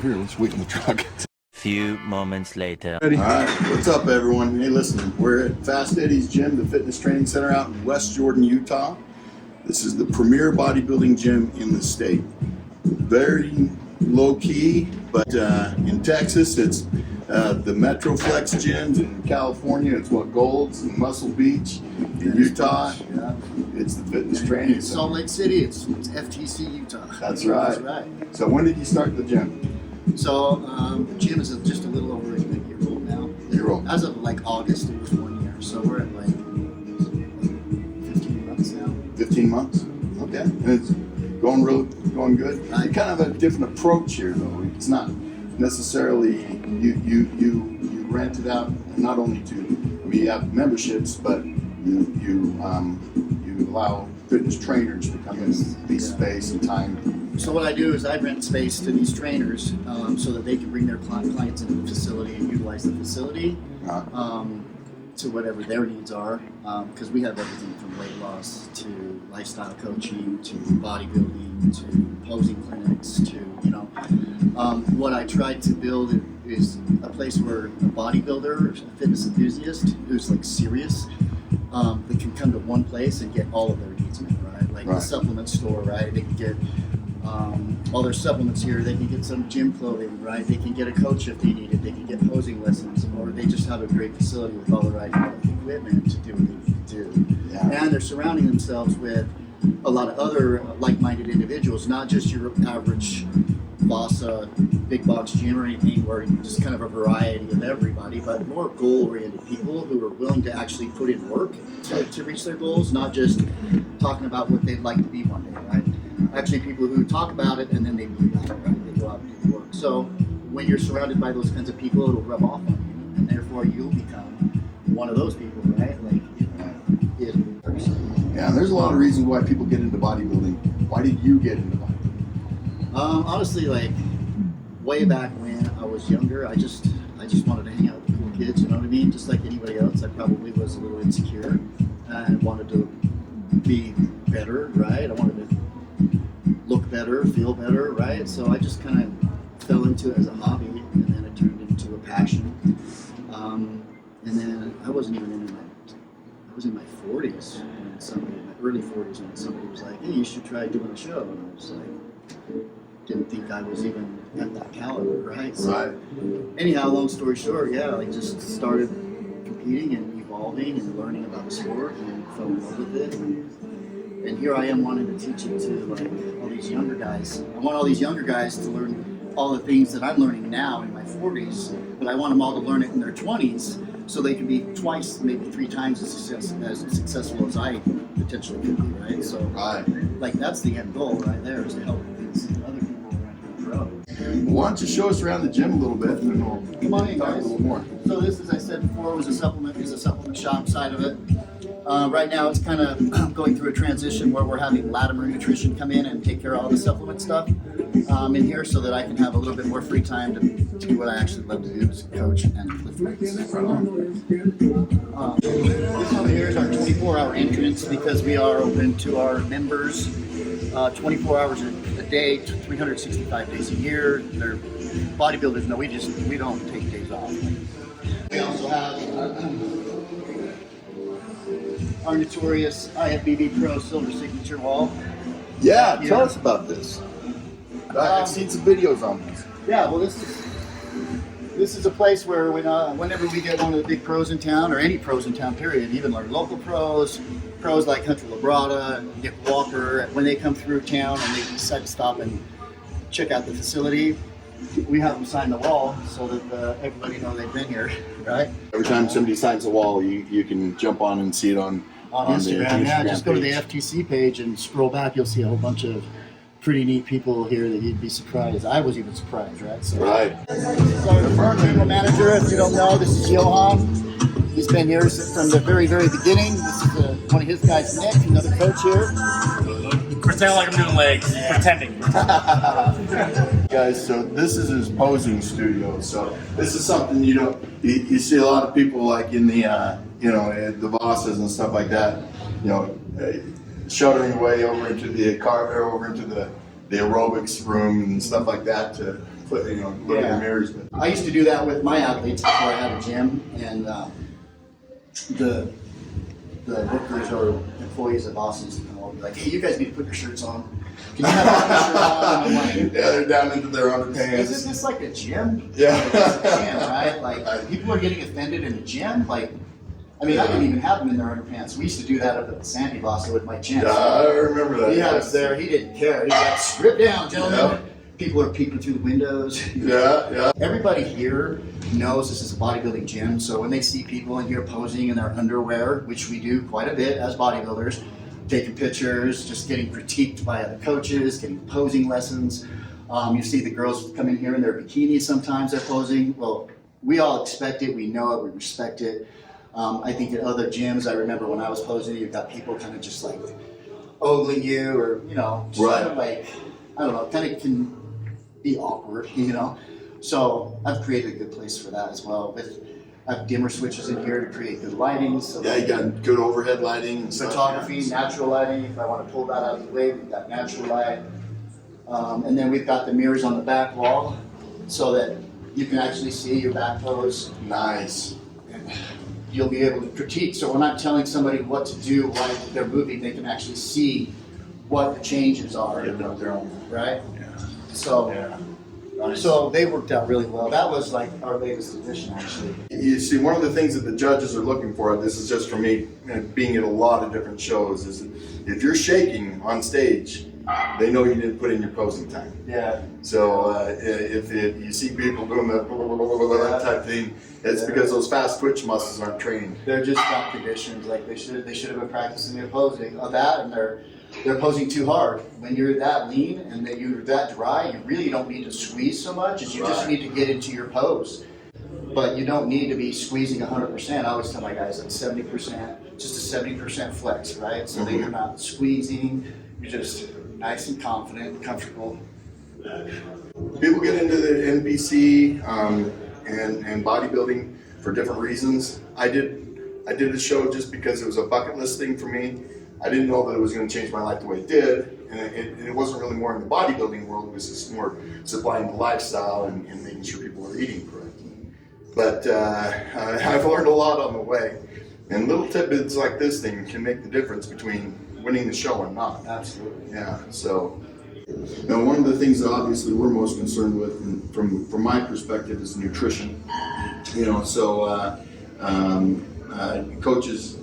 here. Let's wait in the truck. Few moments later. All right, what's up, everyone? Hey, listen, we're at Fast Eddie's Gym, the fitness training center out in West Jordan, Utah. This is the premier bodybuilding gym in the state. Very low key, but in Texas, it's the Metroflex gyms. In California, it's what, Gold's and Muscle Beach. In Utah, it's the fitness training In center. Salt Lake City, it's FTC Utah. That's right. That's right. So when did you start the gym? So the gym is just a little over a year old now. Year old. As of like August, it was 1 year. So we're at like 15 months now. 15 months. Okay. And it's going good. You kind of have a different approach here, though. It's not necessarily you rent it out not only to you have memberships, but you allow fitness trainers to come in these space and time. So what I do is I rent space to these trainers so that they can bring their clients into the facility and utilize the facility to whatever their needs are. Because we have everything from weight loss to lifestyle coaching to bodybuilding to posing clinics to, what I tried to build is a place where a bodybuilder, a fitness enthusiast who's like serious, they can come to one place and get all of their needs met, right? Like the supplement store, right? They can get all their supplements here. They can get some gym clothing, right? They can get a coach if they need it. They can get posing lessons, or they just have a great facility with all the right equipment to do what they need to do. Yeah. And they're surrounding themselves with a lot of other like-minded individuals, not just your average Vasa big box gym or anything where just kind of a variety of everybody, but more goal-oriented people who are willing to actually put in work to reach their goals, not just talking about what they'd like to be one day, right? Actually, people who talk about it and then they do that, right? They go out and do the work. So when you're surrounded by those kinds of people, it'll rub off on you, and therefore you'll become one of those people, right? Like, Yeah, there's a lot of reasons why people get into bodybuilding. Why did you get into bodybuilding? Honestly, like way back when I was younger, I just wanted to hang out with cool kids, you know what I mean? Just like anybody else, I probably was a little insecure and wanted to be better, right? I wanted to look better, feel better, right? So I just kind of fell into it as a hobby, and then it turned into a passion. And then I wasn't even I was in my 40s when my early 40s when somebody was like, hey, you should try doing a show. And I was like, didn't think I was even at that caliber, right? So anyhow, long story short, I just started competing and evolving and learning about the sport and fell in love with it. And here I am wanting to teach it to like all these younger guys. I want all these younger guys to learn all the things that I'm learning now in my 40s, but I want them all to learn it in their 20s so they can be twice, maybe 3 times as successful as I potentially could be, right? So like that's the end goal right there, is to help these other people around here grow. Why don't you show us around the gym a little bit, and then we'll Come on in, talk guys. a little more. So this, as I said before, is a supplement shop side of it. Right now it's kind of going through a transition where we're having Latimer Nutrition come in and take care of all the supplement stuff in here so that I can have a little bit more free time to do what I actually love to do, is coach and lift weights. This over here is our 24-hour entrance because we are open to our members 24 hours a day, 365 days a year. They're bodybuilders. No, we don't take days off. We also have our notorious IFBB Pro Silver Signature Wall. Yeah, tell us about this. I've seen some videos on this. Yeah, well, this is a place where whenever we get one of the big pros in town, or any pros in town, period, even our local pros like Hunter Labrada, Nick Walker, when they come through town and they decide to stop and check out the facility, we have them sign the wall so that everybody knows they've been here, right? Every time somebody signs a wall, you can jump on and see it on Instagram. The Just go to the page. FTC page and scroll back. You'll see a whole bunch of pretty neat people here that you'd be surprised. I was even surprised, right? So, This is our general manager. If you don't know, this is Johan. He's been here from the very, very beginning. This is one of his guys, Nick, another coach here. Pretend like I'm doing legs. Pretending. Guys, so this is his posing studio. So this is something you see a lot of people like in the the Vossas and stuff like that, shuttering away over into the aerobics room and stuff like that to look at the mirrors. But I used to do that with my athletes before I had a gym, and the workers or employees at Boston's will be like, "Hey, you guys need to put your shirts on. Can you have your shirt on?" And I'm like, yeah, they're down into their underpants. "Isn't this like a gym?" Yeah. Like, it's a gym, right? Like people are getting offended in a gym. Like, I mean, I didn't even have them in their underpants. We used to do that up at the Sandy Boston with Mike Chance. Yeah, I remember that. He had us there. He didn't care. He's like, "Strip down, gentlemen." Yeah. People are peeking through the windows. Yeah. Everybody here knows this is a bodybuilding gym, so when they see people in here posing in their underwear, which we do quite a bit as bodybuilders, taking pictures, just getting critiqued by other coaches, getting posing lessons. You see the girls come in here in their bikinis sometimes they're posing. Well, we all expect it, we know it, we respect it. I think at other gyms, I remember when I was posing, you've got people kind of just like ogling you or, just kind of like, I don't know, kind of can be awkward, So I've created a good place for that as well. I have dimmer switches in here to create good lighting. So Yeah, you got good overhead lighting and stuff. photography, natural lighting. If I want to pull that out of the way, we've got natural light. And then we've got the mirrors on the back wall so that you can actually see your back pose. Nice. And you'll be able to critique. So we're not telling somebody what to do while they're moving. They can actually see what the changes are. Getting up their own. Right? Yeah. So, Nice. so they worked out really well. That was like our latest addition, actually. You see, one of the things that the judges are looking for, this is just for me, being at a lot of different shows, is that if you're shaking on stage, they know you didn't put in your posing time. Yeah. So if you see people doing that type thing, it's because those fast twitch muscles aren't trained. They're just not conditioned. Like they should have been practicing their posing of that, and they're posing too hard. When you're that lean and that you're that dry, you really don't need to squeeze so much. As you just need to get into your pose. But you don't need to be squeezing 100%. I always tell my guys like 70%, just a 70% flex, right? So that you're not squeezing. You're just nice and confident, comfortable. People get into the NPC and bodybuilding for different reasons. I did a show just because it was a bucket list thing for me. I didn't know that it was going to change my life the way it did, and it wasn't really more in the bodybuilding world. It was just more supplying the lifestyle and making sure people were eating correctly. But I've learned a lot on the way, and little tidbits like this thing can make the difference between winning the show and not. Absolutely. Yeah. So now, one of the things that obviously we're most concerned with, and from my perspective, is nutrition. Coaches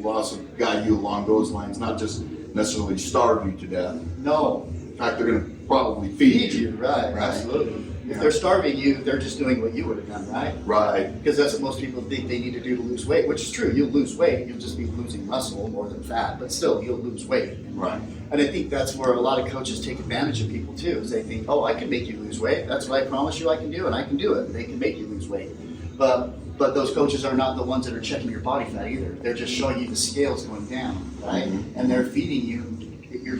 will also guide you along those lines, not just necessarily starve you to death. No. In fact, they're going to probably feed you. Right. Absolutely. If they're starving you, they're just doing what you would have done, right? Right. Because that's what most people think they need to do to lose weight, which is true. You'll lose weight, you'll just be losing muscle more than fat, but still, you'll lose weight. Right. And I think that's where a lot of coaches take advantage of people too, is they think, oh, I can make you lose weight. That's what I promise you I can do, and I can do it. They can make you lose weight. But those coaches are not the ones that are checking your body fat either. They're just showing you the scales going down, right? Mm-hmm. And they're feeding you,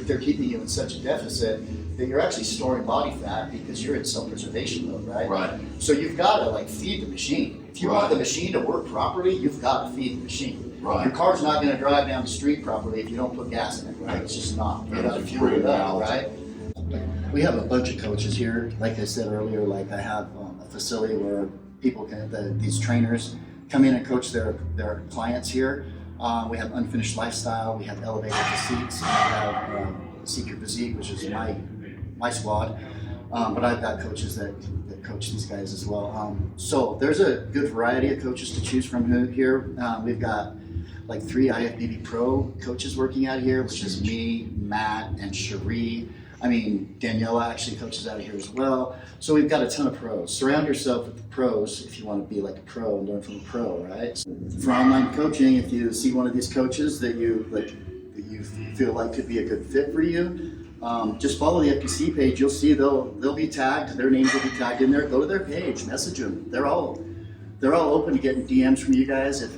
they're keeping you in such a deficit that you're actually storing body fat because you're in self-preservation mode, right? Right. So you've got to feed the machine. If you want the machine to work properly, you've got to feed the machine. Right. Your car's not going to drive down the street properly if you don't put gas in it, right? It's just not. You got to fuel it up, right? We have a bunch of coaches here. Like I said earlier, I have a facility where people these trainers come in and coach their clients here. We have Unfinished Lifestyle, we have Elevated Physiques, we have Seek Your Physique, which is my squad. But I've got coaches that coach these guys as well. So there's a good variety of coaches to choose from here. We've got 3 IFBB Pro coaches working out here, which is me, Matt, and Cherie. Daniela actually coaches out of here as well. So we've got a ton of pros. Surround yourself with the pros if you want to be like a pro and learn from a pro, right? For online coaching, if you see one of these coaches that you feel like could be a good fit for you, just follow the FPC page. You'll see they'll be tagged. Their names will be tagged in there. Go to their page, message them. They're all open to getting DMs from you guys if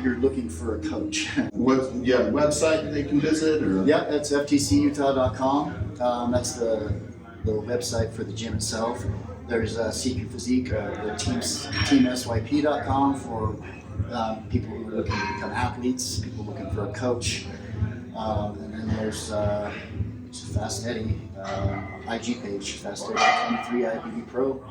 you're looking for a coach. Website that they can visit? Or? Yeah, that's ftcutah.com. That's the website for the gym itself. There's Seek Your Physique, the teamsyp.com for people who are looking to become athletes, people looking for a coach. And then there's Fast Eddie, IG page, Fast Eddie 23 IPD Pro.